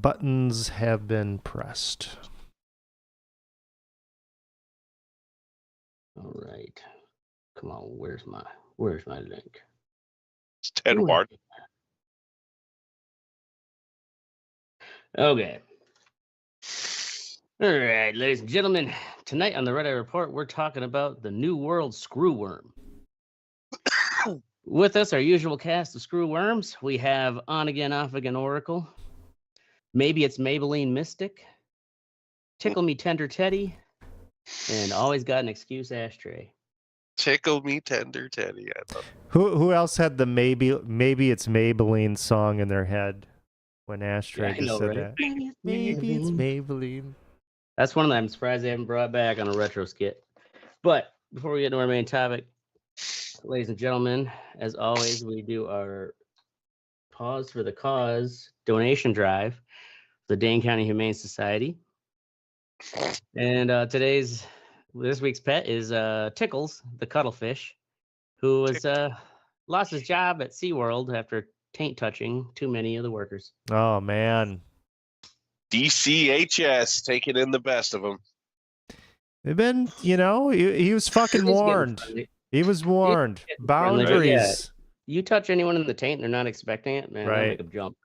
buttons have been pressed. All right. Come on, where's my link? It's 10-1. Okay. All right, ladies and gentlemen. Tonight on the RER Report, we're talking about the New World Scrwworm. With us, our usual cast of Scrwworms. We have On Again, Off Again Oracle. Maybe It's Maybelline Mystic. Tickle Me Tender Teddy. And Always Got an Excuse Ashtray. Tickle Me Tender Teddy. I love it. Who else had the maybe it's Maybelline song in their head when Ashtray just said that? Maybe it's Maybelline. That's one of them. I'm surprised they haven't brought back on a retro skit. But before we get to our main topic, ladies and gentlemen, as always, we do our Pause for the Cause donation drive, the Dane County Humane Society. And this week's pet is Tickles, the cuttlefish, who was lost his job at SeaWorld after taint touching too many of the workers. Oh, man. DCHS taking in the best of them. They've been, he was fucking warned. He was warned. Boundaries. You touch anyone in the taint, they're not expecting it, man. Right. Make them jump.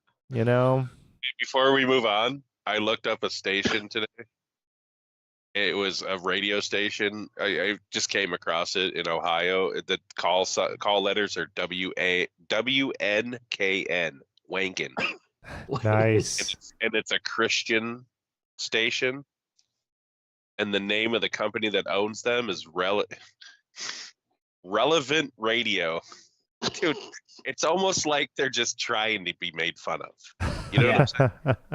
Before we move on, I looked up a station today. It was a radio station. I just came across it in Ohio. The call letters are WNKN, Wankin. Nice. And it's a Christian station. And the name of the company that owns them is Relevant Radio. Dude, it's almost like they're just trying to be made fun of. You know what I'm saying?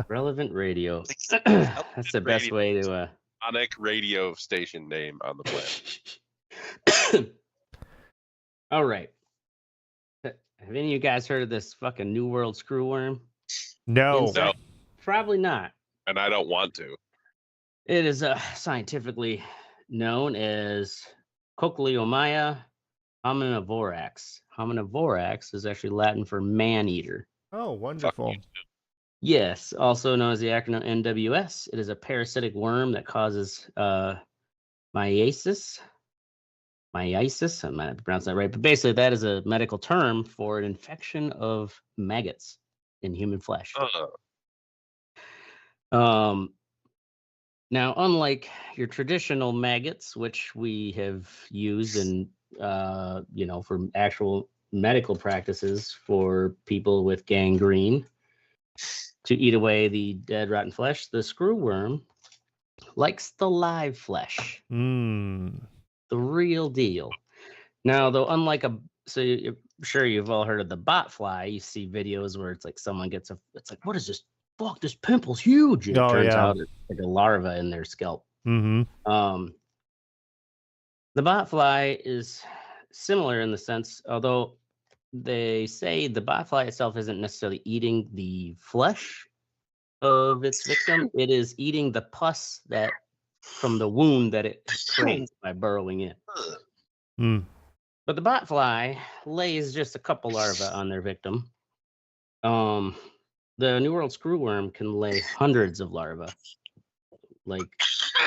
Relevant Radio. That's the best way to... radio station name on the planet. All right. Have any of you guys heard of this fucking New World Scrwworm? No. Probably not. And I don't want to. It is scientifically known as Cochleomya hominivora. Hominivora is actually Latin for man-eater. Oh, wonderful. Yes, also known as the acronym NWS. It is a parasitic worm that causes myiasis. Myiasis, I'm not pronouncing that right, but basically that is a medical term for an infection of maggots in human flesh. Now, unlike your traditional maggots, which we have used in, for actual medical practices for people with gangrene, to eat away the dead, rotten flesh, the screwworm likes the live flesh. The real deal. Now, though, unlike I'm sure you've all heard of the botfly. You see videos where it's like someone it's like, what is this? Fuck, this pimple's huge. And it turns out it's like a larva in their scalp. Mm-hmm. The botfly is similar in the sense, although they say the botfly itself isn't necessarily eating the flesh of its victim. It is eating the pus that from the wound that it creates by burrowing in. But the botfly lays just a couple larvae on their victim. The New World Scrwworm can lay hundreds of larvae, like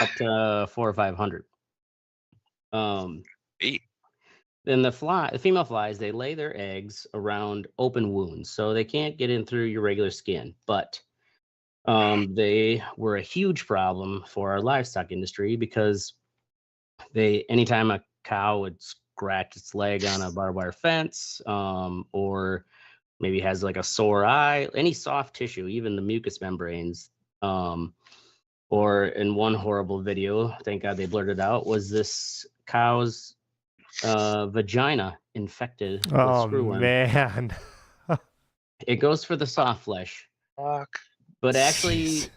up to 400 or 500. Then the female flies, they lay their eggs around open wounds, so they can't get in through your regular skin. But they were a huge problem for our livestock industry because anytime a cow would scratch its leg on a barbed wire fence, or maybe has like a sore eye, any soft tissue, even the mucous membranes, or in one horrible video, thank God they blurred it out, was this cow's vagina infected with screwworm. Man. It goes for the soft flesh. Fuck. But actually,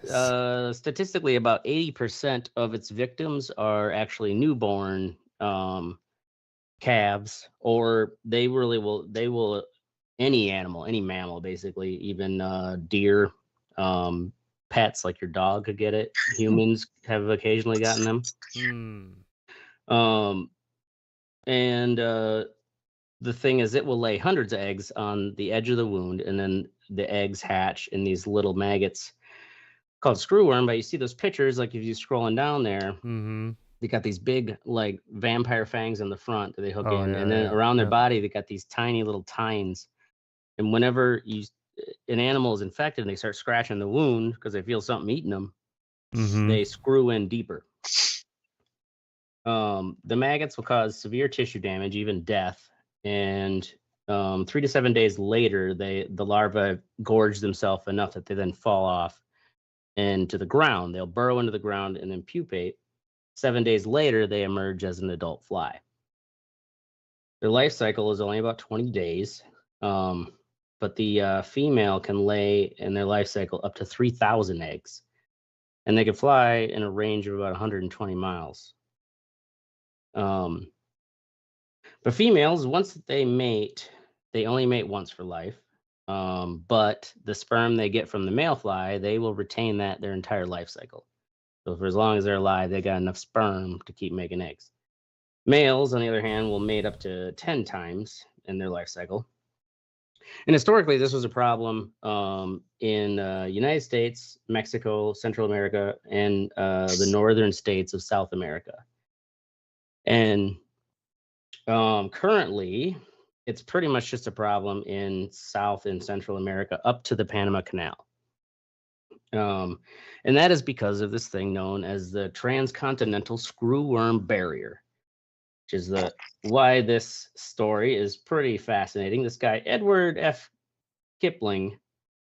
statistically, about 80% of its victims are actually newborn calves, or they will any animal, any mammal, basically, even deer, pets like your dog could get it. Humans have occasionally gotten them. And the thing is, it will lay hundreds of eggs on the edge of the wound, and then the eggs hatch in these little maggots. called Scrwworm, but you see those pictures, like if you're scrolling down there, Mm-hmm. they got these big like vampire fangs in the front that they hook Oh, in, yeah, and then yeah, around their yeah. body, they got these tiny little tines. And whenever an animal is infected and they start scratching the wound because they feel something eating them, Mm-hmm. they screw in deeper. The maggots will cause severe tissue damage, even death. And 3 to 7 days later, the larvae gorge themselves enough that they then fall off into the ground. They'll burrow into the ground and then pupate. 7 days later, they emerge as an adult fly. Their life cycle is only about 20 days, but the female can lay in their life cycle up to 3,000 eggs, and they can fly in a range of about 120 miles. But females, once they mate, they only mate once for life. But the sperm they get from the male fly, they will retain that their entire life cycle. So for as long as they're alive, they got enough sperm to keep making eggs. Males, on the other hand, will mate up to 10 times in their life cycle. And historically, this was a problem in United States, Mexico, Central America, and the northern states of South America. And currently, it's pretty much just a problem in South and Central America up to the Panama Canal. And that is because of this thing known as the transcontinental screwworm barrier, which is why this story is pretty fascinating. This guy, Edward F. Kipling,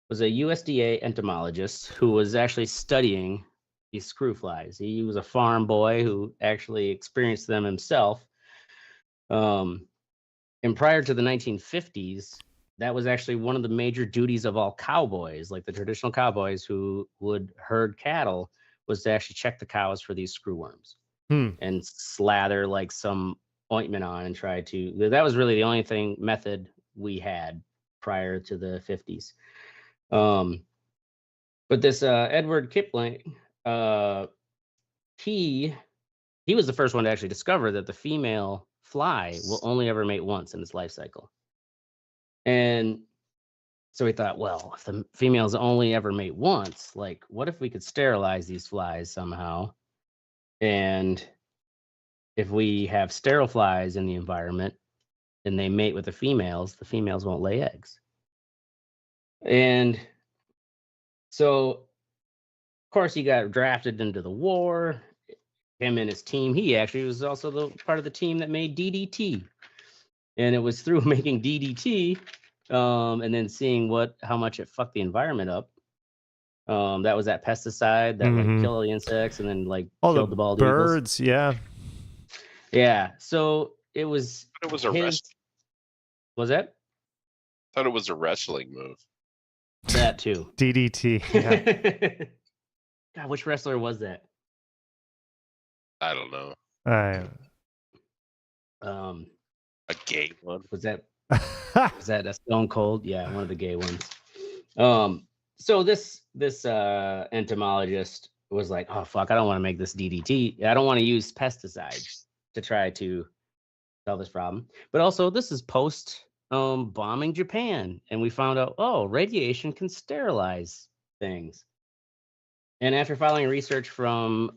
was a USDA entomologist who was actually studying these screw flies. He was a farm boy who actually experienced them himself. And prior to the 1950s, that was actually one of the major duties of all cowboys, like the traditional cowboys who would herd cattle, was to actually check the cows for these screwworms and slather like some ointment on and try to. That was really the only method we had prior to the 50s. But this Edward Kipling, he was the first one to actually discover that the female fly will only ever mate once in its life cycle. And so he thought, well, if the females only ever mate once, like, what if we could sterilize these flies somehow? And if we have sterile flies in the environment and they mate with the females won't lay eggs. And so, of course, he got drafted into the war. Him and his team, he actually was also the part of the team that made DDT. And it was through making DDT and then seeing how much it fucked the environment up. That was that pesticide that like killed the insects and then like killed the bald birds, eagles. Yeah. So it was. It was a wrestling. Was that? I thought it was a wrestling move. That too. DDT. Yeah. God, which wrestler was that? I don't know. A gay one. Was that a Stone Cold? Yeah, one of the gay ones. So this entomologist was like, oh fuck, I don't want to make this DDT. I don't want to use pesticides to try to solve this problem. But also, this is post bombing Japan, and we found out, oh, radiation can sterilize things. And after following research from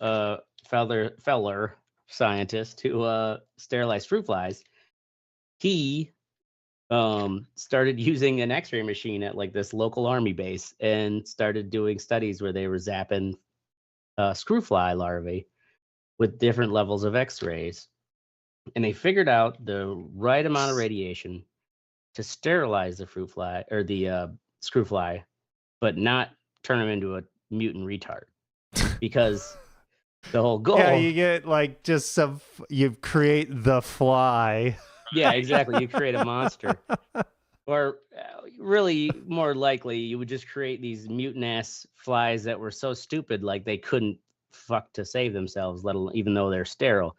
Feller scientist who sterilized fruit flies, he started using an X-ray machine at like this local army base and started doing studies where they were zapping screw fly larvae with different levels of X-rays. And they figured out the right amount of radiation to sterilize the fruit fly or the screw fly, but not turn them into a mutant retard. Because the whole goal. Yeah, you get like just you create the fly. Yeah, exactly. You create a monster. Or really, more likely, you would just create these mutant ass flies that were so stupid, like they couldn't fuck to save themselves, let alone even though they're sterile.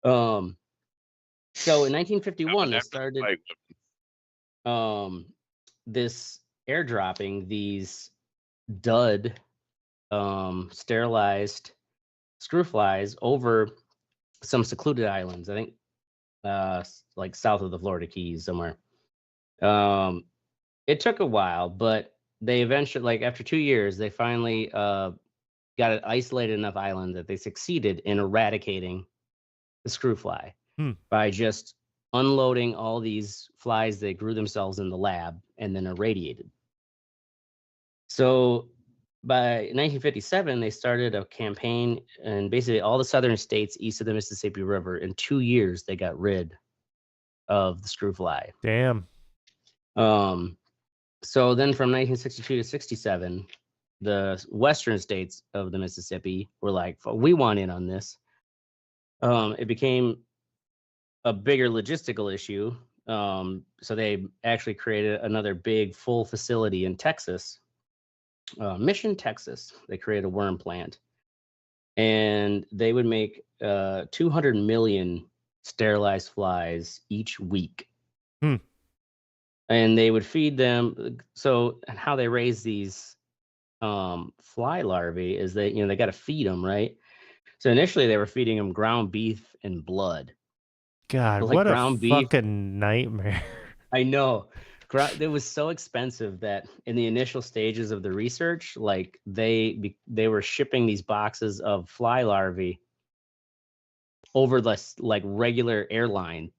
So in 1951, they started this airdropping these dud sterilized screw flies over some secluded islands. I think like south of the Florida Keys somewhere. It took a while, but they eventually, like after 2 years, they finally got an isolated enough island that they succeeded in eradicating the screw fly by just unloading all these flies that grew themselves in the lab and then irradiated. So by 1957, they started a campaign, and basically all the southern states east of the Mississippi River, in 2 years, they got rid of the screw fly. Damn. So then from 1962 to 67, the western states of the Mississippi were like, we want in on this. It became a bigger logistical issue. So they actually created another big full facility in Texas, Mission, Texas. They created a worm plant, and they would make 200 million sterilized flies each week. And they would feed them. So how they raise these fly larvae is that, they got to feed them, right? So initially they were feeding them ground beef and blood. God, like what ground a beef. fucking nightmare. I know. It was so expensive that in the initial stages of the research, like they were shipping these boxes of fly larvae over the like regular airline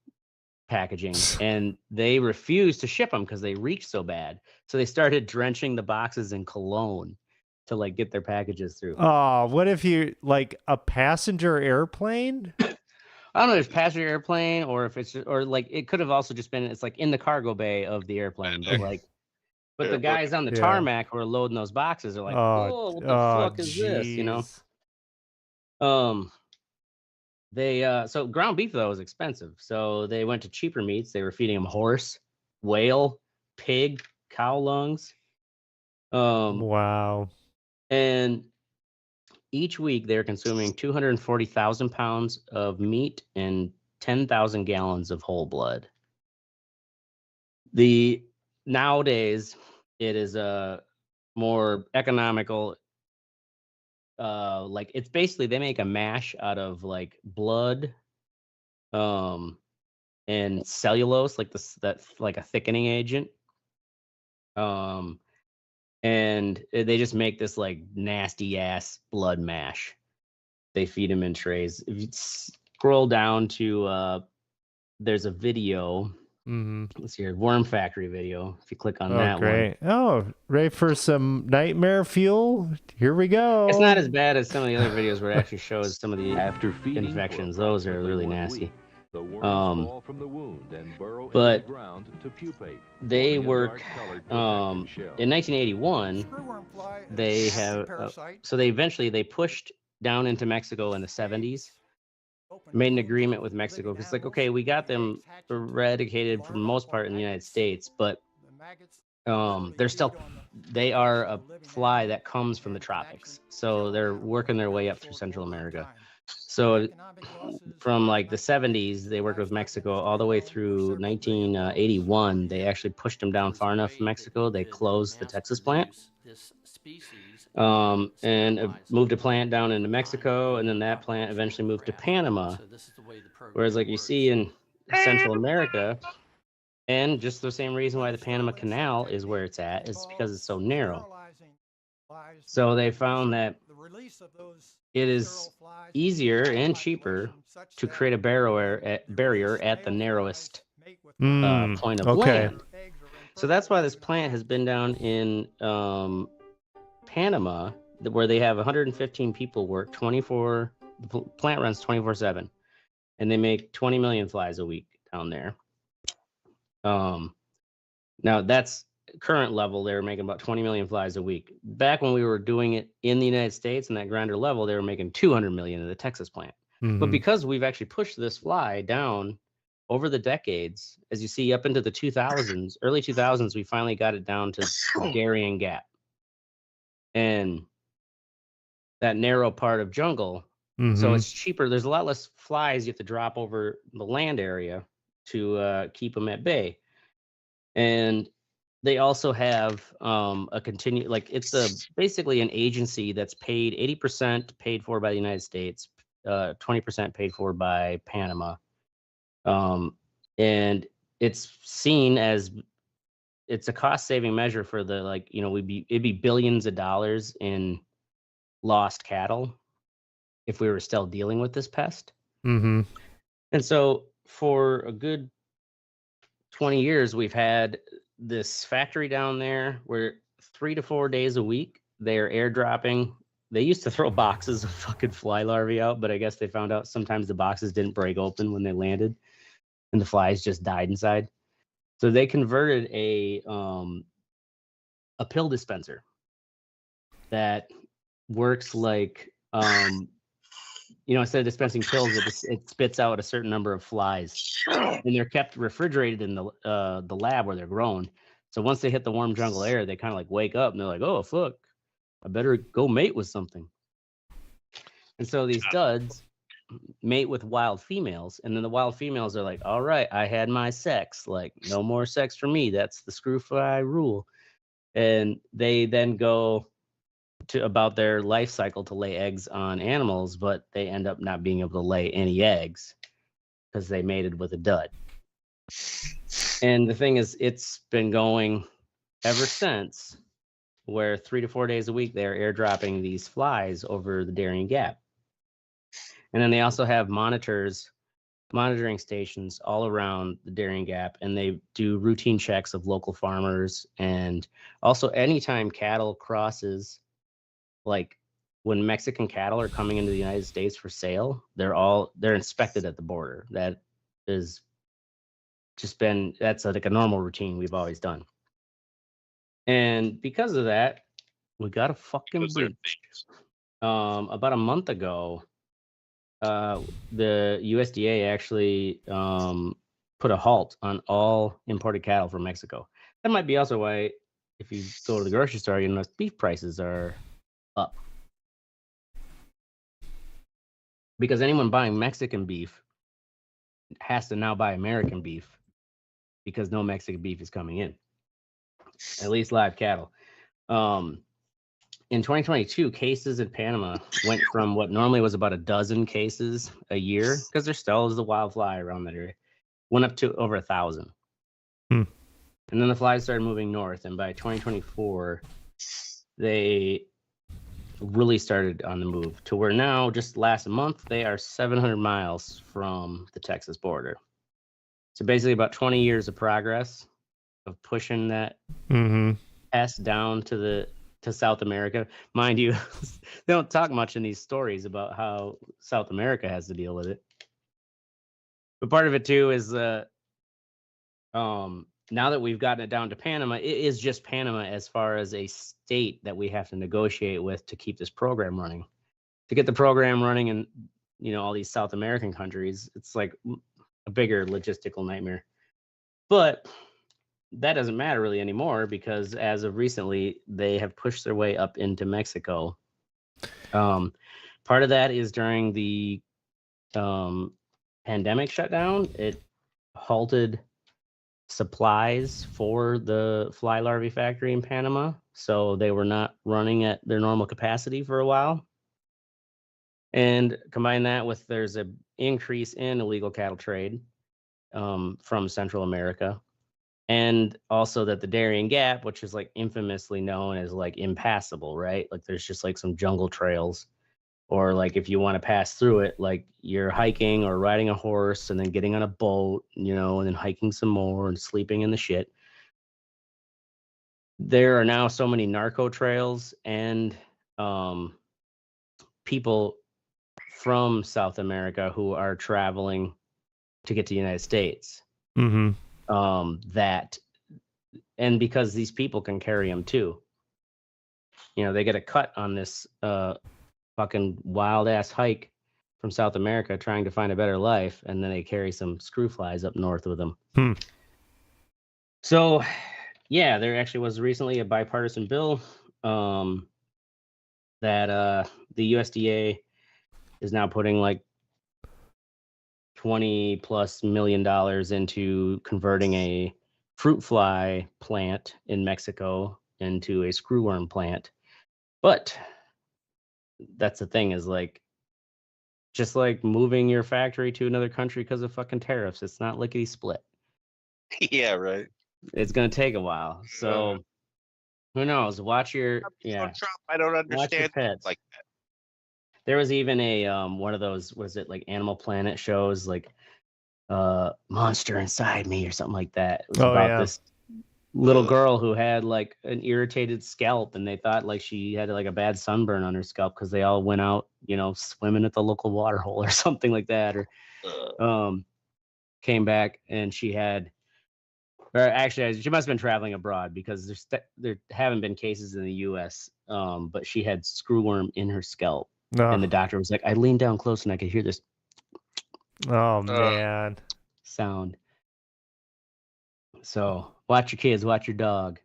packaging, and they refused to ship them because they reeked so bad. So they started drenching the boxes in cologne to like get their packages through. Oh, what if you like a passenger airplane? I don't know if it's passenger airplane or if it's or like it could have also just been it's like in the cargo bay of the airplane, but the guys on the tarmac who are loading those boxes are like, oh, what the fuck is this? So ground beef though was expensive, so they went to cheaper meats. They were feeding them horse, whale, pig, cow lungs. Wow. And each week they're consuming 240,000 pounds of meat and 10,000 gallons of whole blood. Nowadays it is a more economical. Like it's basically they make a mash out of like blood, and cellulose, like that's like a thickening agent. And they just make this like nasty ass blood mash. They feed them in trays. If you scroll down to there's a video. Let's see, worm factory video. If you click on that great. one. Oh, ready for some nightmare fuel? Here we go. It's not as bad as some of the other videos where it actually shows some of the infections. Those are really nasty. But they work in 1981. They have so they pushed down into Mexico in the 70s. Made an agreement with Mexico because like, okay, we got them eradicated for the most part in the United States, but they are a fly that comes from the tropics, so they're working their way up through Central America. So from like the 70s, they worked with Mexico all the way through 1981. They actually pushed them down far enough from Mexico. They closed the Texas plant, and moved a plant down into Mexico, and then that plant eventually moved to Panama. Whereas like you see in Central America, and just the same reason why the Panama Canal is where it's at is because it's so narrow. So they found that it is easier and cheaper to create a barrier at the narrowest point of land. So that's why this plant has been down in Panama, where they have 115 people work 24. The plant runs 24/7, and they make 20 million flies a week down there. Now that's current level. They were making about 20 million flies a week. Back when we were doing it in the United States and that grinder level, they were making 200 million in the Texas plant. But because we've actually pushed this fly down over the decades, as you see up into the 2000s, early 2000s, we finally got it down to Darien Gap. And that narrow part of jungle. So it's cheaper. There's a lot less flies you have to drop over the land area to keep them at bay. And they also have it's basically an agency that's paid 80% paid for by the United States, 20% paid for by Panama. And it's seen as it's a cost saving measure for the, like, it'd be billions of dollars in lost cattle if we were still dealing with this pest. Mm-hmm. And so for a good 20 years, we've had this factory down there where 3 to 4 days a week they're airdropping. They used to throw boxes of fucking fly larvae out, but I guess they found out sometimes the boxes didn't break open when they landed and the flies just died inside. So they converted a pill dispenser that works like instead of dispensing pills, it spits out a certain number of flies, and they're kept refrigerated in the lab where they're grown. So once they hit the warm jungle air, they kind of like wake up and they're like, "Oh fuck, I better go mate with something." And so these duds mate with wild females, and then the wild females are like, "All right, I had my sex. Like, no more sex for me. That's the screw fly rule." And they then go to about their life cycle to lay eggs on animals, but they end up not being able to lay any eggs because they mated with a dud. And the thing is, it's been going ever since, where 3 to 4 days a week they're airdropping these flies over the Darien Gap. And then they also have monitoring stations all around the Darien Gap, and they do routine checks of local farmers. And also anytime cattle crosses, like when Mexican cattle are coming into the United States for sale, they're inspected at the border. That is that's like a normal routine we've always done. And because of that, we got a fucking breach. About a month ago, the USDA actually put a halt on all imported cattle from Mexico. That might be also why, if you go to the grocery store, you notice beef prices are up. Because anyone buying Mexican beef has to now buy American beef because no Mexican beef is coming in, at least live cattle. In 2022, cases in Panama went from what normally was about a dozen cases a year, because there still is the wild fly around that area, went up to over 1,000. And then the flies started moving north, and by 2024, they really started on the move to where now, just last month, they are 700 miles from the Texas border. So basically about 20 years of progress of pushing that pest down to South America. Mind you, they don't talk much in these stories about how South America has to deal with it. But part of it too is now that we've gotten it down to Panama, it is just Panama as far as a state that we have to negotiate with to keep this program running. To get the program running in, all these South American countries, it's like a bigger logistical nightmare. But that doesn't matter really anymore, because as of recently, they have pushed their way up into Mexico. Part of that is during the pandemic shutdown, it halted supplies for the fly larvae factory in Panama. So they were not running at their normal capacity for a while. And combine that with there's an increase in illegal cattle trade from Central America. And also that the Darien Gap, which is like infamously known as like impassable, right? Like there's just like some jungle trails, or like if you want to pass through it, like you're hiking or riding a horse and then getting on a boat, and then hiking some more and sleeping in the shit. There are now so many narco trails and people from South America who are traveling to get to the United States. That, and because these people can carry them too, they get a cut on this fucking wild ass hike from South America trying to find a better life, and then they carry some screw flies up north with them. So yeah, there actually was recently a bipartisan bill that the USDA is now putting like $20+ million into converting a fruit fly plant in Mexico into a screwworm plant. But that's the thing, is like, just like moving your factory to another country because of fucking tariffs, it's not lickety split. Yeah, right. It's gonna take a while. So who knows? Watch your Trump, I don't understand pets. like that. There was even a one of those, was it like Animal Planet shows, like Monster Inside Me or something like that. It was about this little girl who had like an irritated scalp, and they thought like she had like a bad sunburn on her scalp because they all went out, swimming at the local water hole or something like that, or came back and she had, or actually she must have been traveling abroad because there haven't been cases in the U.S. But she had screwworm in her scalp, and the doctor was like, I leaned down close and I could hear this. Oh man, sound. So watch your kids, watch your dog.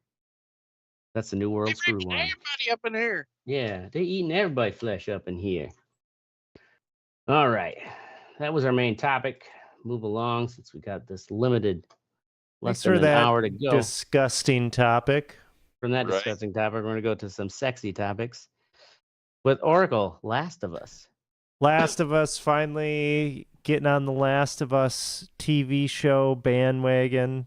That's the new world screwworm. Everybody up in here. Yeah, they eating everybody flesh up in here. All right, that was our main topic. Move along since we got this limited less than an hour to go. Disgusting topic. From that disgusting topic, we're going to go to some sexy topics with Oracle. Last of Us. Last of Us, finally getting on the Last of Us TV show bandwagon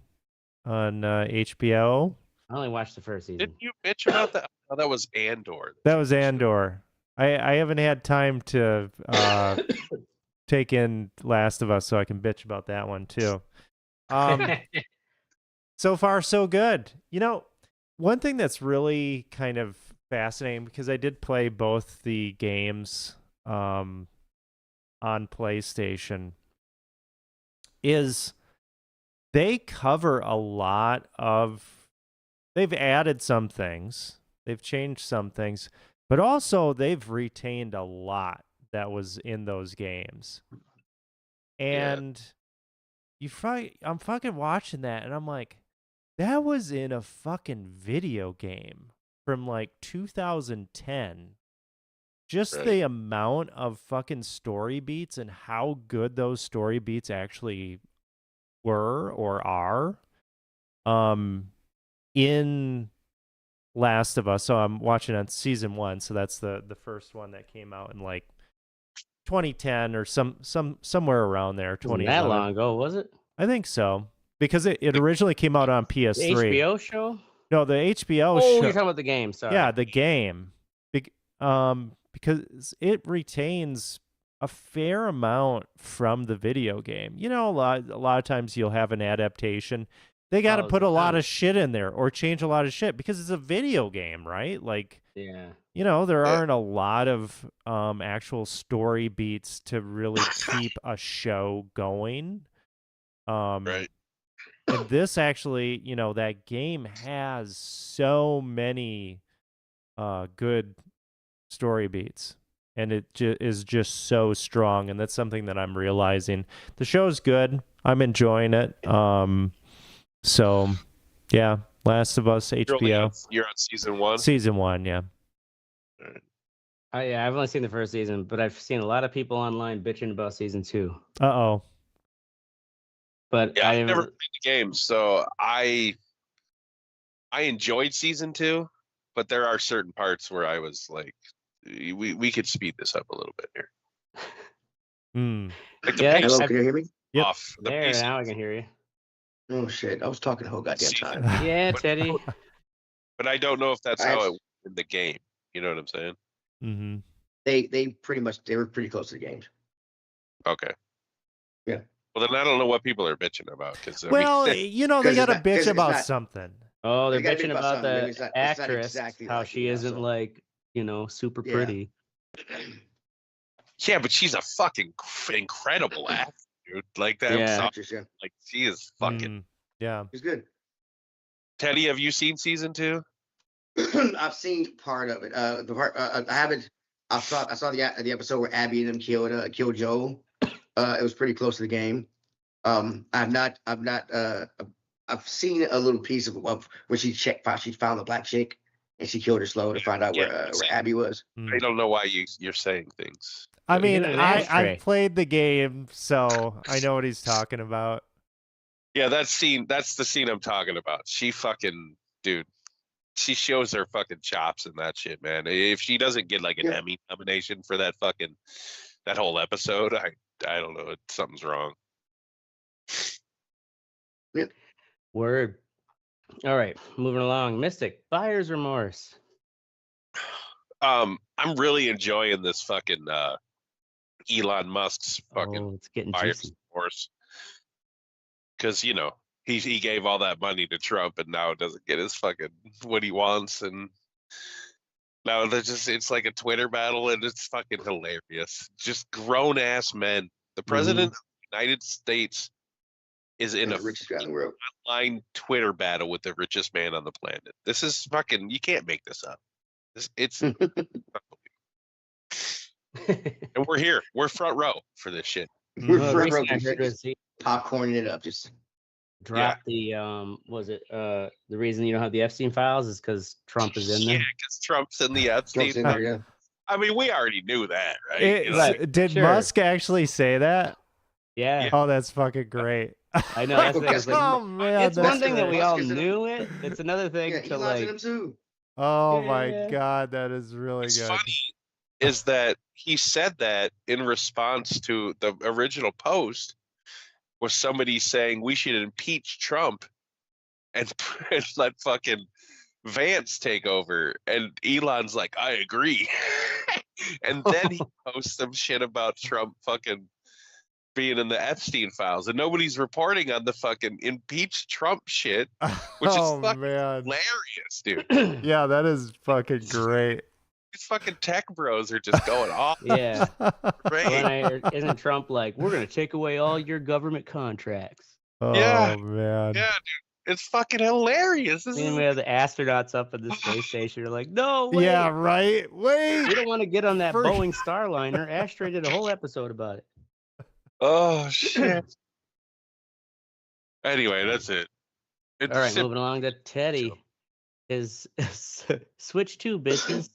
on HBO. I only watched the first season. Didn't you bitch about that? Oh, that was Andor. That was Andor. I haven't had time to take in Last of Us, so I can bitch about that one too. So far, so good. One thing that's really kind of fascinating, because I did play both the games on PlayStation, is they cover a lot of, they've added some things, they've changed some things, but also they've retained a lot that was in those games. And I'm fucking watching that and I'm like, that was in a fucking video game from like 2010. Just the amount of fucking story beats and how good those story beats actually were or are in Last of Us. So I'm watching on season 1, so that's the first one that came out in like 2010 or somewhere around there. 2011. That long ago, was it? I think so, because it originally came out on PS3. The HBO show? No, the HBO show. Oh, you're talking about the game. Sorry. Yeah, the game. Because it retains a fair amount from the video game. A lot of times you'll have an adaptation. They got to put a lot of shit in there or change a lot of shit because it's a video game, right? Like, there aren't a lot of actual story beats to really keep a show going. Right. And this actually, that game has so many good story beats, and it is just so strong, and that's something that I'm realizing. The show's good. I'm enjoying it. So, yeah, Last of Us, HBO. You're on season 1? Season 1, yeah. I've only seen the first season, but I've seen a lot of people online bitching about season 2. Uh-oh. But I've never played the game, so I enjoyed season 2, but there are certain parts where I was like, we could speed this up a little bit here. Like the pace. Hello, can you hear me? Yep. Off. The there, now I can hear you. Oh shit! I was talking the whole goddamn time. Yeah, Teddy. But I don't know if that's how it went in the game. You know what I'm saying? Mm-hmm. They were pretty close to the games. Okay. Yeah. Well, then I don't know what people are bitching about. They got to bitch about something. Oh, they're bitching about the actress, how she isn't like, super pretty. Yeah, but she's a fucking incredible actor, dude. Like that. Yeah. Like she is fucking. Yeah. She's good. Teddy, have you seen season 2? I've seen part of it. The part I haven't. I saw the episode where Abby and them killed Joel. It was pretty close to the game. I've seen a little piece of when she found the black chick and she killed her slow to find out where Abby was. I don't know why you're saying things. I mean, I played the game, so I know what he's talking about. Yeah, that's the scene I'm talking about. She fucking, dude, she shows her fucking chops in that shit, man. If she doesn't get like an Emmy nomination for that whole episode, I don't know, something's wrong. Yep. Word. All right, moving along. Mystic, buyer's remorse. I'm really enjoying this fucking Elon Musk's fucking Oh, it's getting buyer's juicy. remorse. Because, he gave all that money to Trump and now doesn't get his fucking what he wants. And now it's like a Twitter battle and it's fucking hilarious. Just grown ass men. The president of the United States is in the a richest guy in the world. online Twitter battle with the richest man on the planet. This is fucking, you can't make this up. It's and we're here. We're front row for this shit. We're Well, front row recently I for heard shit, was he popcorning it up. Just dropped the the reason you don't have the Epstein files is because Trump is in Yeah, there. because Trump's in the Epstein. Trump's in there, yeah. I mean, we already knew that, right? Right, Did sure. Musk actually say that? Yeah, Oh, that's fucking great. I know. That's the thing. It's, like, Oh man, it's one that's thing that we Musk all is in knew it. It's another thing Yeah, to Elon's in like. him too. oh my Yeah. god, that is really What's good. funny is that he said that in response to the original post was somebody saying we should impeach Trump and let fucking Vance take over. And Elon's like, I agree. And then he posts some shit about Trump fucking being in the Epstein files. And nobody's reporting on the fucking impeach Trump shit, which oh is fucking man, hilarious, dude. yeah, that is fucking great. These fucking tech bros are just going off. Yeah. Right? When I heard, isn't Trump like, we're gonna take away all your government contracts? Oh Yeah. man. Yeah, dude. It's fucking hilarious. This And is we have the astronauts up at the space station. They're like, no, wait. Yeah, right. Wait. We don't want to get on that For- Boeing Starliner. Ashtray did a whole episode about it. oh shit. Anyway, that's it. It's All right, simple. moving along to Teddy. His Switch 2 bitches.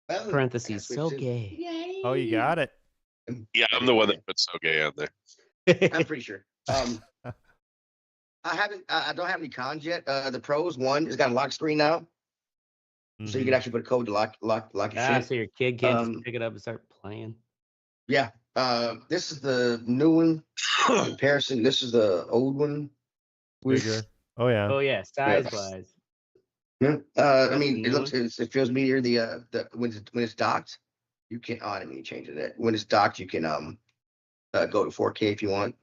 Well, Parentheses, I so switched gay. Oh, you got it. Yeah, I'm the one that put so gay on there. I'm pretty sure. I don't have any cons yet. The pros one has got a lock screen now, so you can actually put a code to lock your shit. So your kid can't Um, just pick it up and start playing. Yeah. This is the new one comparison. This is the old one. Bigger. Oh yeah. Oh yeah, size wise. Yeah. I mean, new it feels meatier. The when it's docked, you can. Oh, I didn't mean to change it. When it's docked, you can go to 4K if you want.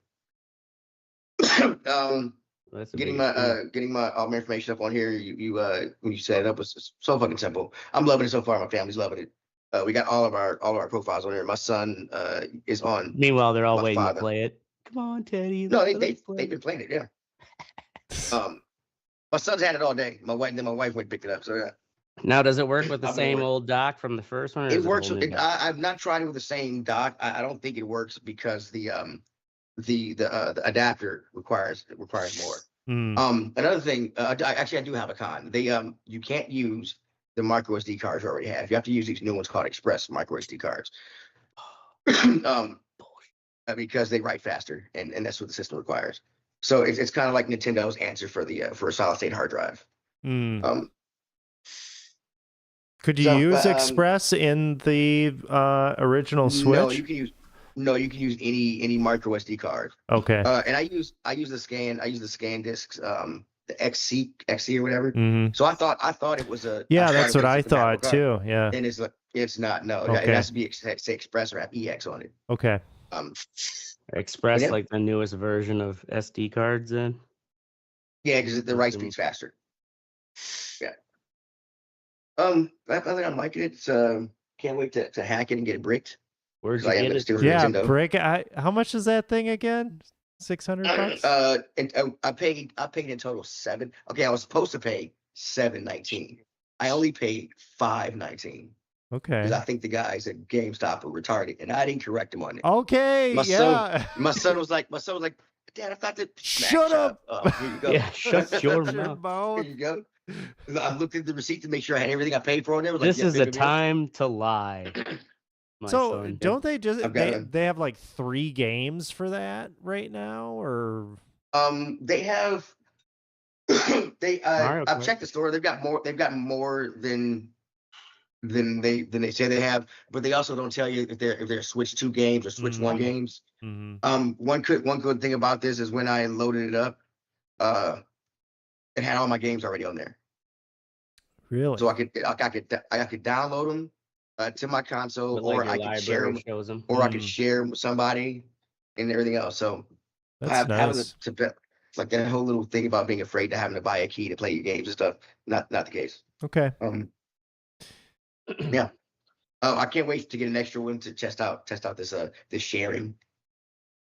That's a Getting big my getting my all my information up on here. You when you set it up was so fucking simple. I'm loving it so far. My family's loving it. We got all of our profiles on here. My son is on. Meanwhile, they're all my waiting father. to play it. Come on, Teddy. No, let's they've play. been playing it. Yeah. My son's had it all day. My wife went and picked it up. So yeah. Now, does it work with the I'm same gonna- old dock from the first one? Or It is works. a whole new dock? I've not tried it with the same dock. I don't think it works because the adapter requires more. Another thing, I do have a con. You can't use the micro SD cards you already have. You have to use these new ones called Express micro SD cards. Because they write faster, and that's what the system requires. So it's kind of like Nintendo's answer for a solid state hard drive. Could you so, use Express in the original Switch? No, you can use any micro SD card. Okay. And I use the scan discs, the XC or whatever. Mm-hmm. So I thought it was a. Yeah, thought that's it what was I a thought compatible too. Yeah. card. And it's not. No, Okay. it has to be say Express or have EX on it. Okay. Express, Yeah. like the newest version of SD cards, then? Yeah, because the write speed's faster. Yeah. I think I'm liking it. Can't wait to hack it and get it bricked. Where'd 'Cause you I am get gonna it? steal from? it. Yeah, Nintendo. brick. How much is that thing again? $600. And I paid in total $7. Okay, I was supposed to pay $7.19. I only paid $5.19 Okay. because I think the guys at GameStop were retarded, and I didn't correct them on it. Okay. My Yeah. My son was like, Dad, I thought that. Shut up. Here you go. Yeah, shut your Shut your mouth. mouth. Here you go. I looked at the receipt to make sure I had everything I paid for on there. It was like, This yeah, is a baby, time to lie. my So son. don't they just I've got they have like 3 games for that right now, or They have. Mario I've Kart. checked the store. They've got more than they say they have, but they also don't tell you if they're Switch 2 games or Switch 1 games. Mhm. One good thing about this is when I loaded it up, It had all my games already on there, Really? so I could download them to my console, But, or like, I your could share library them, shows them. or I could share 'em with somebody, and everything else. So That's having nice. like that whole little thing about being afraid to having to buy a key to play your games and stuff. Not the case. Okay. Yeah. I can't wait to get an extra one to test out this sharing,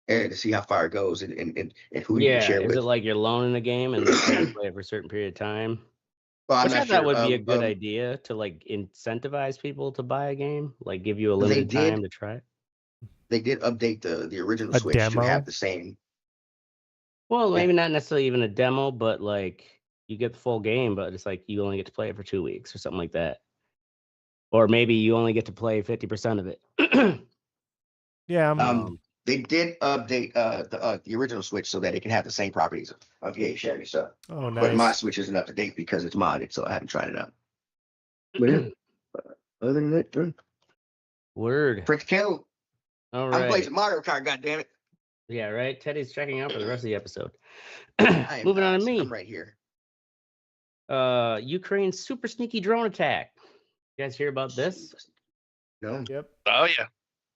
and to see how far it goes, and who you can Yeah, share is with. it like you're loaning the game and you can play it for a certain period of time? Well, I'm Which I not thought sure. would be a good idea to like incentivize people to buy a game, like give you a They limited did. time to try it. They did update the original A Switch to demo? have the same. Well, Yeah. maybe not necessarily even a demo, but like you get the full game, but it's like you only get to play it for 2 weeks or something like that. Or maybe you only get to play 50% of it. Yeah. They did update the original Switch so that it can have the same properties of EA sharing stuff. Oh, But my nice. Switch isn't up to date because it's modded, so I haven't tried it out. But yeah, other than that, Word. Prince Kendall, All I'm right. playing some Mario Kart. goddammit. Yeah, right. Teddy's checking out for the rest of the episode. I am Moving on not. to me. I'm right here. Ukraine's super sneaky drone attack. You guys hear about this? No. Yep. Oh yeah.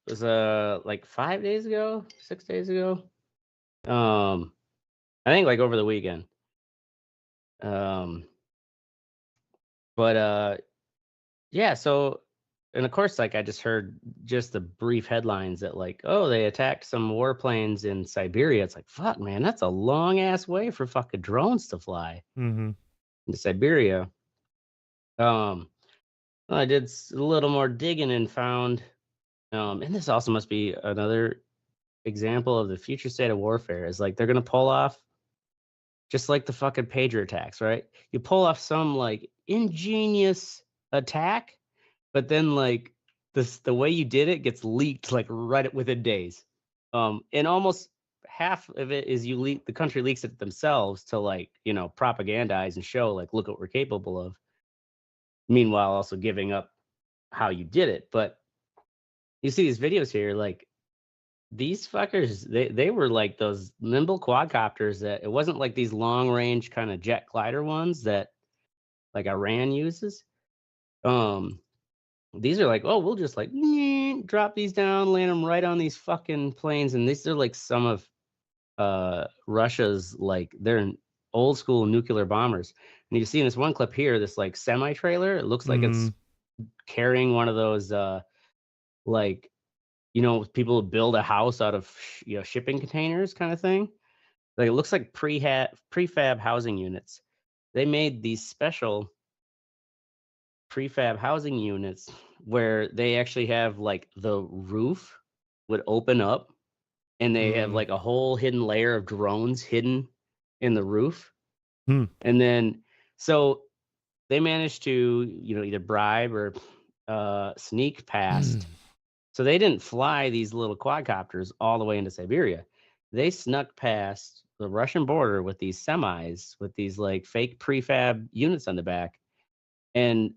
It was like 5 days ago, 6 days ago. I think like over the weekend. Yeah, so, and of course, like I just heard just the brief headlines that like, oh, they attacked some warplanes in Siberia. It's like, fuck, man, that's a long ass way for fucking drones to fly Mm-hmm. into Siberia. I did a little more digging and found, and this also must be another example of the future state of warfare, is like they're gonna pull off just like the fucking pager attacks, right? You pull off some like ingenious attack, but then like the way you did it gets leaked like right within days. And almost half of it is the country leaks it themselves to like, propagandize and show like, look what we're capable of. Meanwhile, also giving up how you did it. But you see these videos here, like these fuckers, they were like those nimble quadcopters that it wasn't like these long range kind of jet glider ones that like Iran uses. These are like, oh, we'll just like drop these down, land them right on these fucking planes. And these are like some of Russia's, like they're old school nuclear bombers. And you see in this one clip here, this like semi trailer, it looks like it's carrying one of those like, people build a house out of shipping containers kind of thing. Like it looks like prefab housing units. They made these special prefab housing units where they actually have like the roof would open up and they have like a whole hidden layer of drones hidden in the roof. And then so they managed to either bribe or sneak past. So they didn't fly these little quadcopters all the way into Siberia. They snuck past the Russian border with these semis, with these like fake prefab units on the back, and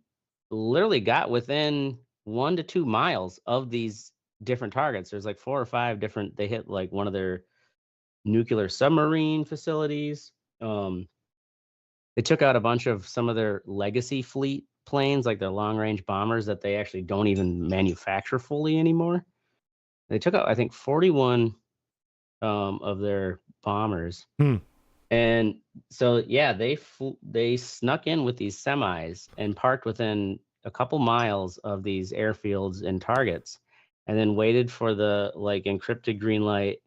literally got within 1 to 2 miles of these different targets. There's like 4 or 5 different. They hit like one of their nuclear submarine facilities. They took out a bunch of some of their legacy fleet planes, like their long-range bombers that they actually don't even manufacture fully anymore. They took out, I think, 41 of their bombers. And so, yeah, they snuck in with these semis and parked within a couple miles of these airfields and targets, and then waited for the like encrypted green light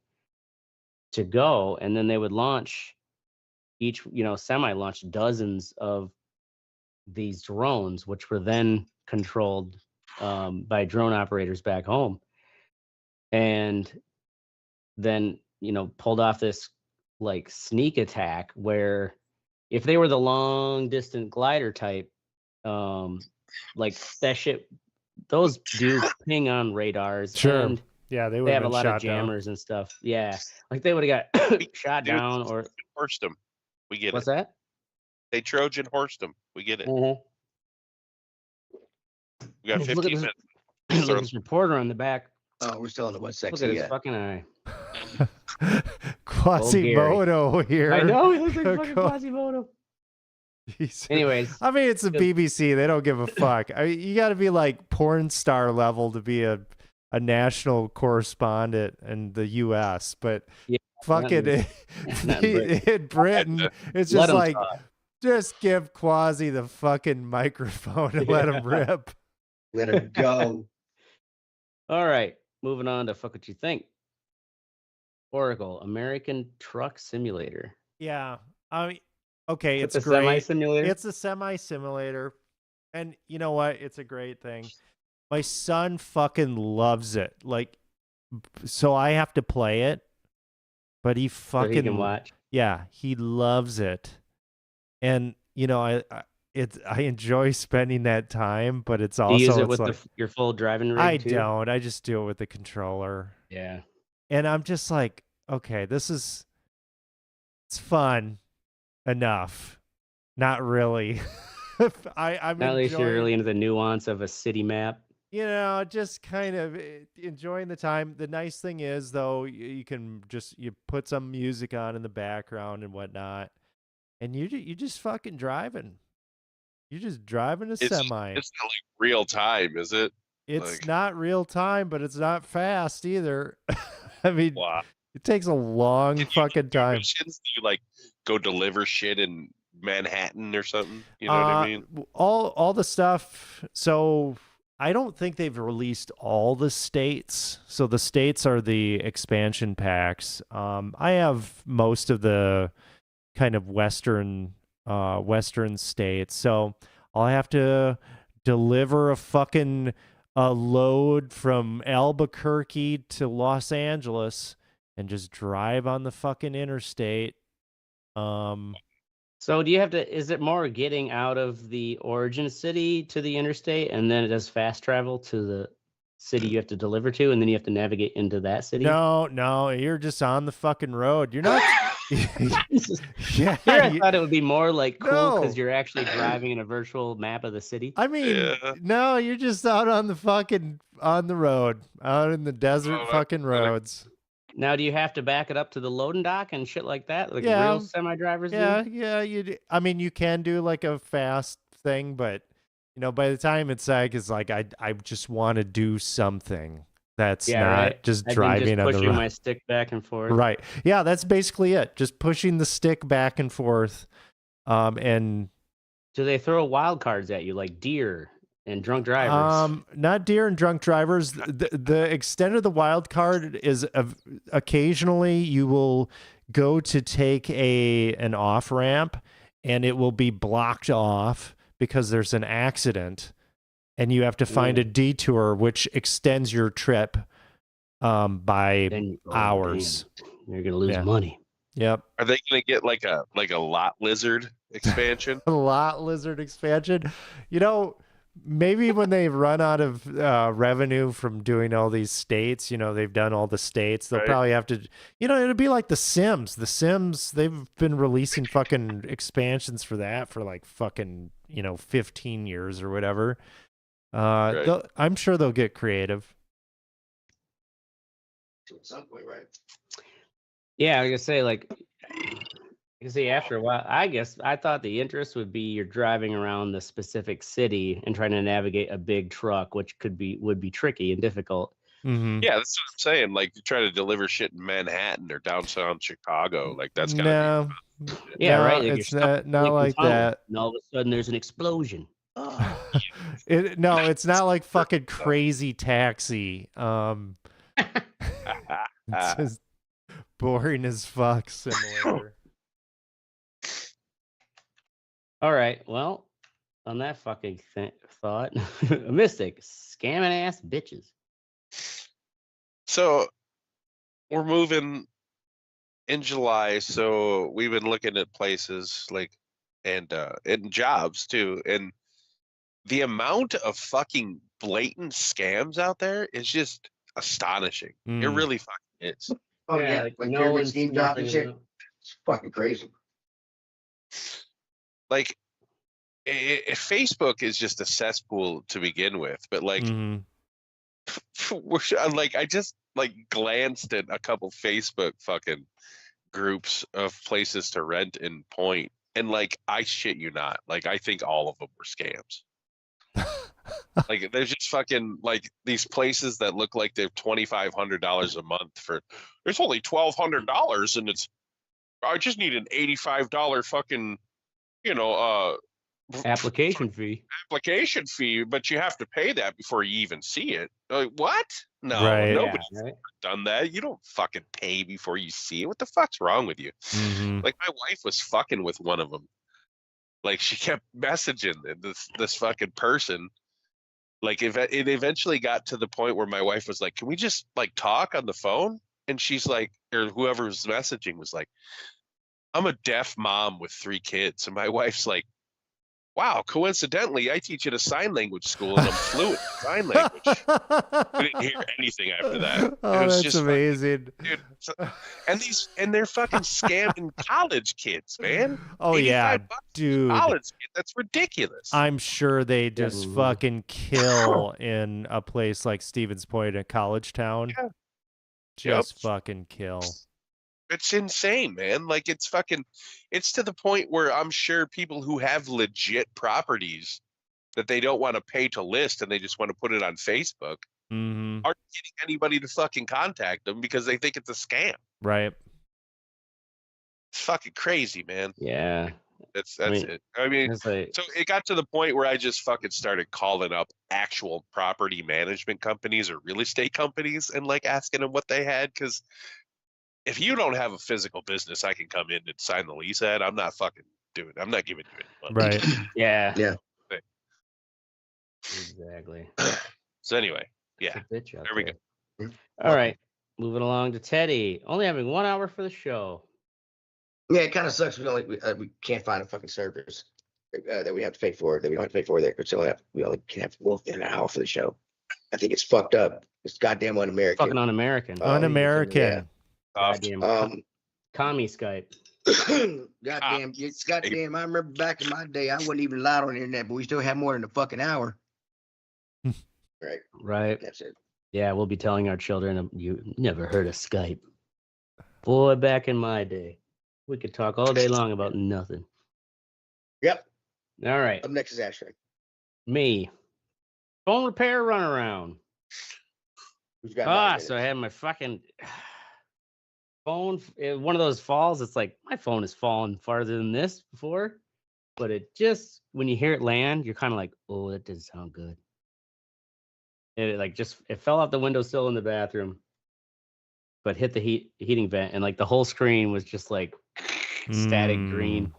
to go. And then they would launch each, semi launched dozens of these drones, which were then controlled by drone operators back home, and then pulled off this like sneak attack where if they were the long distance glider type, like that shit, those do ping on radars. Sure. And yeah, they have a lot of jammers and stuff. Yeah, like they would have got shot down or horsed them. We get what's it. that? They Trojan horsed them. We get it. Mm-hmm. We got 15 minutes. Look at this reporter on the back. Oh, we're still in the what Look section? at his fucking eye. Quasimodo here. I know, he looks like fucking Quasimodo. Anyways, I mean, it's the BBC. They don't give a fuck. You got to be like porn star level to be a national correspondent in the U.S. But fucking in Britain, it's just like just give Quasi the fucking microphone and let him rip. Let him go. All right, moving on to fuck what you think. Oracle American Truck Simulator. Yeah, I mean, okay, it's a great. Semi-simulator? It's a semi-simulator, and you know what? It's a great thing. My son fucking loves it. Like, so I have to play it, but he fucking so he can watch. Yeah, he loves it, and you know, I enjoy spending that time, but it's also do you use it with your full driving rig I too? don't. I just do it with the controller. Yeah, and I'm just like, okay, it's fun enough. Not really. I'm not at least you're really into the nuance of a city map. You know, just kind of enjoying the time. The nice thing is, though, you can you put some music on in the background and whatnot, and you just fucking driving. You're just driving a semi. It's not like real time, is it? It's not real time, but it's not fast either. I mean, it takes a long fucking time. Do you like go deliver shit in Manhattan or something? You know what I mean? All the stuff. So I don't think they've released all the states. So the states are the expansion packs. I have most of the kind of western states. So I'll have to deliver a fucking load from Albuquerque to Los Angeles and just drive on the fucking interstate. So do you have to, is it more getting out of the origin city to the interstate and then it does fast travel to the city you have to deliver to and then you have to navigate into that city? No, you're just on the fucking road. You're not. Yeah, I thought it would be more like cool because you're actually driving in a virtual map of the city. I mean, no, you're just out on the road, out in the desert fucking roads. Now, do you have to back it up to the loading dock and shit like that, like real semi-drivers do? Yeah, I mean, you can do like a fast thing, but you know, by the time it's like I just want to do something that's not just driving on the road. Pushing my stick back and forth. Right. Yeah, that's basically it. Just pushing the stick back and forth. And do they throw wild cards at you like deer and drunk drivers? Not deer and drunk drivers. The extent of the wild card is occasionally you will go to take an off ramp and it will be blocked off because there's an accident and you have to find a detour which extends your trip by hours. You're gonna lose money. Yep. Are they gonna get like a lot lizard expansion? A lot lizard expansion. You know, maybe when they run out of revenue from doing all these states, you know, they've done all the states, they'll probably have to, you know, it'll be like The Sims. The Sims, they've been releasing fucking expansions for that for like fucking, you know, 15 years or whatever. I'm sure they'll get creative. At some point, right? Yeah, I was gonna say, like, you see, after a while, I guess I thought the interest would be you're driving around the specific city and trying to navigate a big truck, which would be tricky and difficult. Mm-hmm. Yeah, that's what I'm saying. Like, you try to deliver shit in Manhattan or downtown Chicago, like that's gotta be fun. Yeah, right. Like it's not like that. And all of a sudden, there's an explosion. It's not like fucking Crazy Taxi. It's just boring as fuck simulator. All right. Well, on that fucking thought, Mystic, scamming ass bitches. So we're moving in July, so we've been looking at places like and jobs too, and the amount of fucking blatant scams out there is just astonishing. It really fucking is. Oh yeah, like no one's Steam jobs and shit. It's fucking crazy. Like, Facebook is just a cesspool to begin with, but like, I just like glanced at a couple Facebook fucking groups of places to rent in Point, And like, I shit you not, like I think all of them were scams. Like there's just fucking like these places that look like they're $2,500 a month for. It's only $1,200, and I just need an $85 fucking Application fee. application fee, but you have to pay that before you even see it. Like, what? No, Right. nobody's Yeah, right? done that. You don't fucking pay before you see it. What the fuck's wrong with you? Mhm. Like my wife was fucking with one of them. Like she kept messaging this fucking person. Like it eventually got to the point where my wife was like, "Can we just like talk on the phone?" And she's like, or whoever was messaging was like, "I'm a deaf mom with 3 kids," and my wife's like, "Wow, coincidentally, I teach at a sign language school and I'm fluent in sign language." We didn't hear anything after that. Oh, It was that's just amazing. dude. And they're fucking scamming college kids, man. Oh yeah, 85 bucks for a dude. college kid. That's ridiculous. I'm sure they just Mhm. fucking kill in a place like Stevens Point, a college town. Yeah. Just fucking kill. It's insane, man. Like it's to the point where I'm sure people who have legit properties that they don't want to pay to list and they just want to put it on Facebook Mm-hmm. aren't getting anybody to fucking contact them because they think it's a scam. Right. It's fucking crazy, man. Yeah. That's I mean, it. I mean, It's like, so it got to the point where I just fucking started calling up actual property management companies or real estate companies and like asking them what they had. Because if you don't have a physical business, I can come in and sign the lease at. I'm not fucking doing. I'm not giving you any money. Right. yeah. Yeah. Exactly. So anyway, It's yeah, a bitch out there we there. go. All right. Moving along to Teddy. Only having 1 hour for the show. Yeah, it kind of sucks. We can't find a fucking service that we have to pay for. That we don't have to pay for there. We only can have an hour for the show. I think it's fucked up. It's goddamn un-American. Fucking un-American. Un-American. Goddamn commie Skype. Goddamn. I remember back in my day, I wasn't even allowed on the internet, but we still have more than a fucking hour. Right. Right. That's it. Yeah, we'll be telling our children, you never heard of Skype. Boy, back in my day, we could talk all day long about nothing. Yep. All right. Up next is Ashtray. Me. Phone repair runaround. Who's got So I had my fucking phone. One of those falls. It's like, my phone has fallen farther than this before. But it just, when you hear it land, you're kind of like, oh, that didn't sound good. And it fell out the windowsill in the bathroom, but hit the heating vent, and like the whole screen was just like static green.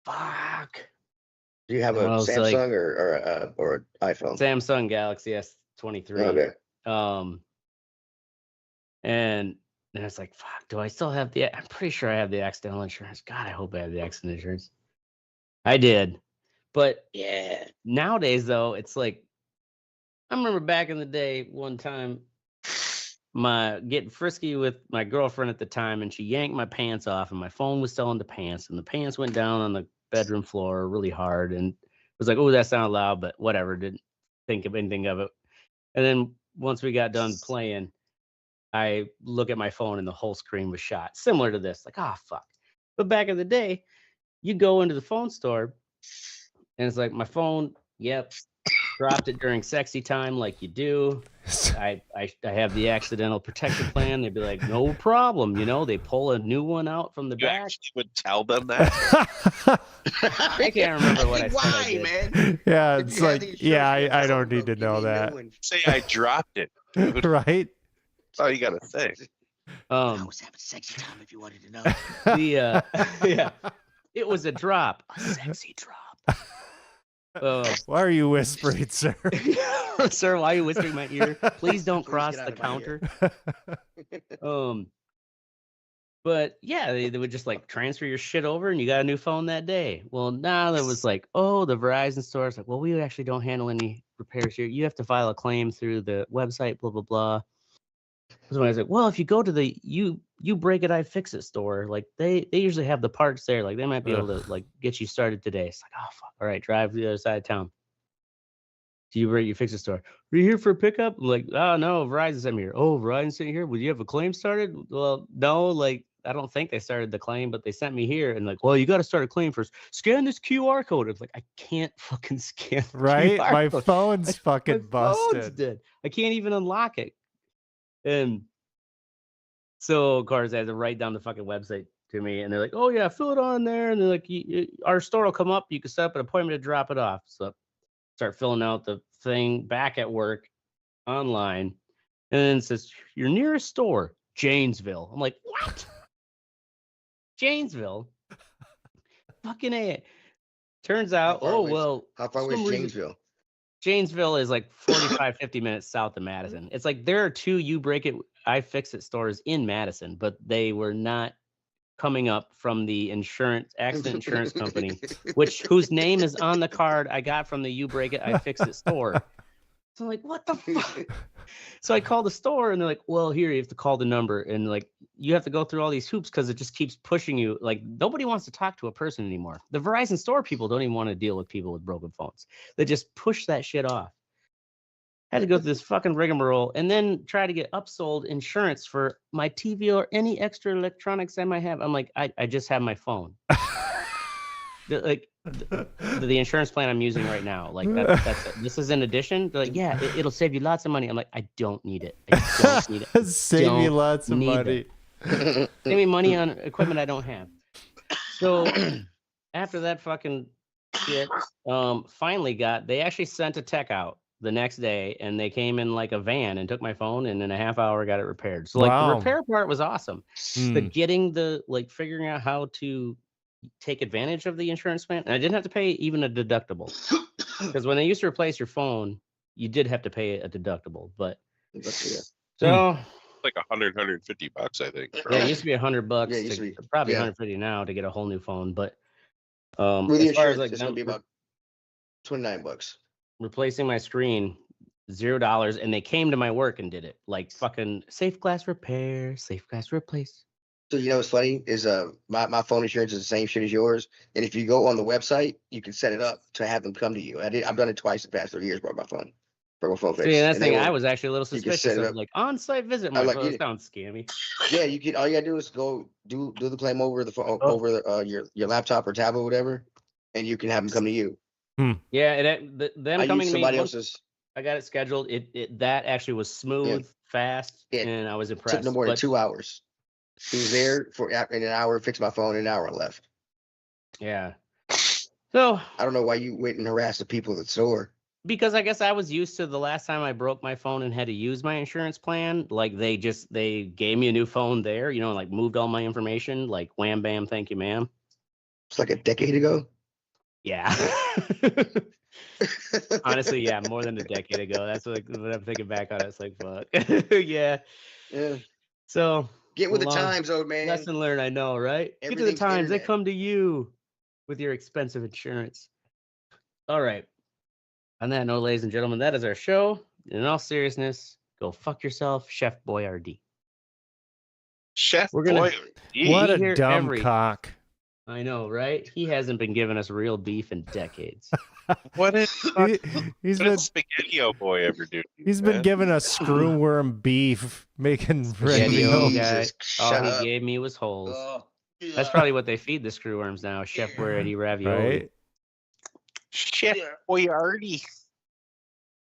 Fuck. Do you have a Well, it's Samsung or an iPhone? Samsung Galaxy S23. Okay. And then it's like, fuck, do I still have I'm pretty sure I have the accidental insurance. God, I hope I have the accident insurance. I did. But Yeah. nowadays though, it's like, I remember back in the day, one time, getting frisky with my girlfriend at the time, and she yanked my pants off, and my phone was still in the pants, and the pants went down on the bedroom floor really hard, and it was like, oh, that sounded loud, but whatever, didn't think of anything of it. And then once we got done playing, I look at my phone, and the whole screen was shot, similar to this, like, oh, fuck. But back in the day, you go into the phone store, and it's like, my phone, yep, dropped it during sexy time like you do. I have the accidental protection plan. They'd be like, no problem. They pull a new one out from the You back. actually would tell them that. I can't remember what I said. I did. Man? Yeah, If it's you have like, the yeah, insurance, I don't no, need to give know me a new that. one. Say I dropped it. Dude. Right? That's all you gotta say. I was having sexy time if you wanted to know. Yeah, it was a drop, a sexy drop. Why are you whispering, sir? Sir, why are you whispering in my ear? Please don't Please cross get the out of my counter. But yeah, they would just like transfer your shit over, and you got a new phone that day. Well, now that was like, oh, the Verizon store is like, well, we actually don't handle any repairs here. You have to file a claim through the website, blah blah blah. So I was like, well, if you go to the you break it, I fix it store, like they usually have the parts there, like they might be able to like get you started today. It's like, oh fuck, all right, drive to the other side of town. Do you fix it store? Are you here for a pickup? I'm like, oh no, Verizon sent me here. Oh, Verizon sent you here? Would you have a claim started? Well, no, like I don't think they started the claim, but they sent me here and like, well, you got to start a claim first. Scan this QR code. It's like, I can't fucking scan the Right? QR My code. phone's fucking My phone's busted. dead. I can't even unlock it. And so, of course, I had to write down the fucking website to me, and they're like, "Oh yeah, fill it on there." And they're like, "Our store will come up. You can set up an appointment to drop it off." So, start filling out the thing back at work online, and then it says your nearest store, Janesville. I'm like, what? Janesville? Fucking A. Turns out, far oh away is- well. How far away is some reason- Janesville? Janesville is like 45, 50 minutes south of Madison. It's like there are 2 You Break It, I Fix It stores in Madison, but they were not coming up from the accident insurance company, whose name is on the card I got from the You Break It, I Fix It store. So I'm like, what the fuck? So I called the store and they're like, well, here, you have to call the number. And like, you have to go through all these hoops because it just keeps pushing you. Like, nobody wants to talk to a person anymore. The Verizon store people don't even want to deal with people with broken phones. They just push that shit off. Had to go through this fucking rigmarole and then try to get upsold insurance for my TV or any extra electronics I might have. I'm like, I just have my phone. The insurance plan I'm using right now, like that's it. This is in addition. They're like, yeah, it'll save you lots of money. I'm like, I don't need it. I don't need it. Save you lots of money. Save me money on equipment I don't have. So after that fucking shit, finally they actually sent a tech out the next day, and they came in like a van and took my phone, and in a half hour got it repaired. So like the repair part was awesome. The figuring out how to take advantage of the insurance plan, and I didn't have to pay even a deductible, because when they used to replace your phone, you did have to pay a deductible. But so like $150, I think. yeah, it used to be $100. Yeah, it used to be. Probably Yeah. 150 now to get a whole new phone. But With the as far as insurance, like it's gonna be about $29. replacing my screen, $0, and they came to my work and did it. Like fucking safe glass repair, safe glass replace. So you know what's funny is my phone insurance is the same shit as yours, and if you go on the website, you can set it up to have them come to you. I've done it twice in the past 3 years. Brought my phone fixed. See, that's and the thing. they I were- was actually a little you can set suspicious it of up. like on-site visit. I My like phone it. sounds scammy. Yeah, you can. All you gotta do is go do the claim over the phone, Oh. over your laptop or tablet, or whatever, and you can have them come to you. Yeah, them I coming use to me. somebody Once else's. I got it scheduled. That actually was smooth, fast, It and I was impressed. Took no more than But 2 hours. He was there in an hour, fixed my phone, in an hour, and left. yeah. So I don't know why you went and harassed the people at the store. because I guess I was used to the last time I broke my phone and had to use my insurance plan, like they gave me a new phone there, like moved all my information, like wham bam, thank you, ma'am. It's like a decade ago. Yeah. Honestly, yeah, more than a decade ago. That's what I'm thinking back on it. It's like fuck. Yeah. Yeah. So Get with the long- times, old man. lesson learned, I know, right? Get to the Everything's times. They internet. come to you with your expensive insurance. All right. On that note, ladies and gentlemen, that is our show. In all seriousness, go fuck yourself, Chef Boyardee. Chef We're gonna- Boyardee. What Be a here dumb every- cock. I know, right? He hasn't been giving us real beef in decades. What did He's what been did Spaghetti-O Boy ever do? to you, he's been man? giving us screwworm beef, making Spaghetti-O ravioli. guy. Jesus, All shut he up. gave me was holes. Oh, That's probably what they feed the screwworms now. Chef Boyardee ravioli. Right? Chef Boyardee.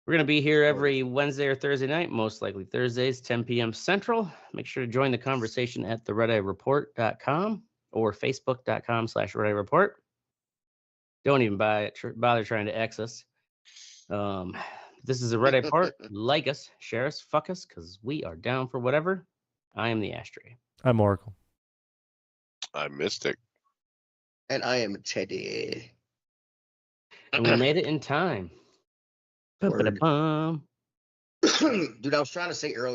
We're going to be here every Wednesday or Thursday night, most likely Thursdays, 10 p.m. Central. Make sure to join the conversation at theredeyereport.com or facebook.com/redeyereport. Don't even bother trying to X us. This is a Red Eye Report. Like us, share us, fuck us, because we are down for whatever. I am the Ashtray. I'm Oracle. I'm Mystic. And I am Teddy. And we made it in time. Word. Ba-ba-da-bum. Dude, I was trying to say earlier.